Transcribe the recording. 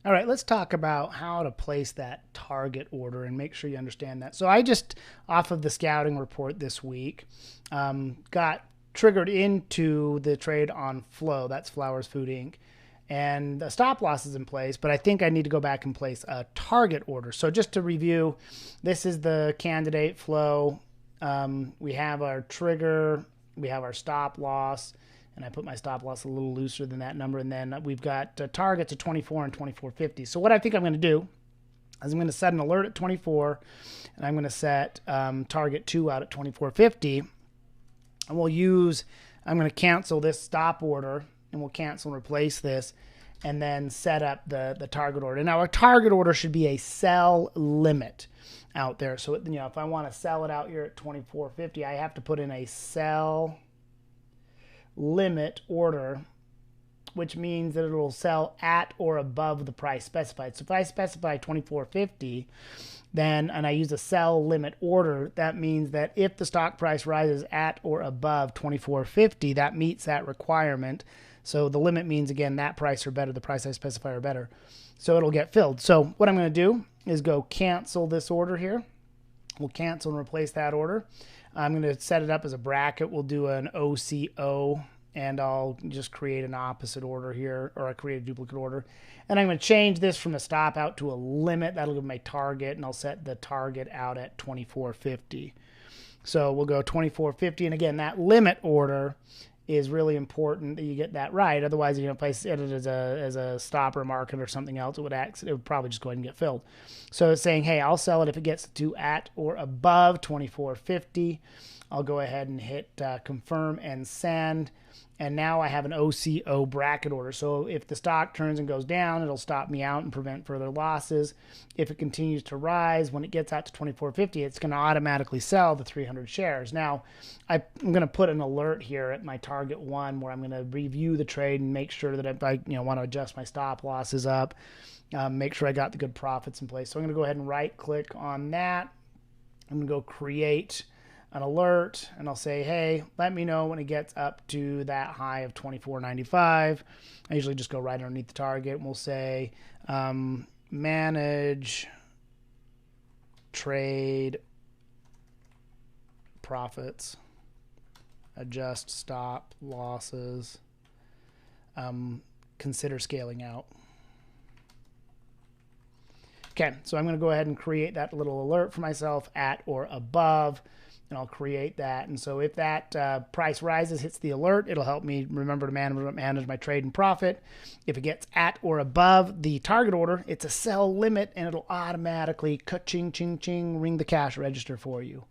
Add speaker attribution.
Speaker 1: All right, let's talk about how to place that target order and make sure you understand that. So I just, off of the scouting report this week, got triggered into the trade on Flow. That's Flowers Food Inc. And the stop loss is in place, but I think I need to go back and place a target order. So just to review, this is the candidate Flow. We have our trigger, we have our stop loss, and I put my stop loss a little looser than that number. And then we've got targets at 24 and 24.50. So what I think I'm going to do is I'm going to set an alert at 24, and I'm going to set target 2 out at 24.50. And I'm going to cancel this stop order, and we'll cancel and replace this, and then set up the target order. Now, a target order should be a sell limit out there. So, if I want to sell it out here at 24.50, I have to put in a sell limit order, which means that it will sell at or above the price specified. So if I specify 24.50, and I use a sell limit order, that means that if the stock price rises at or above 24.50, that meets that requirement. So the limit means, again, that price or better, the price I specify or better. So it'll get filled. So what I'm going to do is go cancel this order here. We'll cancel and replace that order. I'm going to set it up as a bracket. We'll do an OCO, and I'll just create an opposite order here, or I create a duplicate order. And I'm going to change this from a stop out to a limit. That'll give my target, and I'll set the target out at 24.50. So we'll go 24.50, and again, that limit order is really important that you get that right. Otherwise, if I set it as a stop or market or something else, it would probably just go ahead and get filled. So it's saying, hey, I'll sell it if it gets to at or above 24.50. I'll go ahead and hit confirm and send. And now I have an OCO bracket order. So if the stock turns and goes down, it'll stop me out and prevent further losses. If it continues to rise, when it gets out to 24.50, it's going to automatically sell the 300 shares. Now, I'm going to put an alert here at my target 1 where I'm going to review the trade and make sure that if I want to adjust my stop losses up, make sure I got the good profits in place. So I'm going to go ahead and right click on that. I'm going to go create an alert, and I'll say, hey, let me know when it gets up to that high of 24.95. I usually just go right underneath the target, and we'll say manage trade profits, adjust stop losses, consider scaling out. Okay, so I'm going to go ahead and create that little alert for myself at or above, and I'll create that. And so if that price rises, hits the alert, it'll help me remember to manage my trade and profit. If it gets at or above the target order, it's a sell limit, and it'll automatically ka-ching, ching, ching, ring the cash register for you.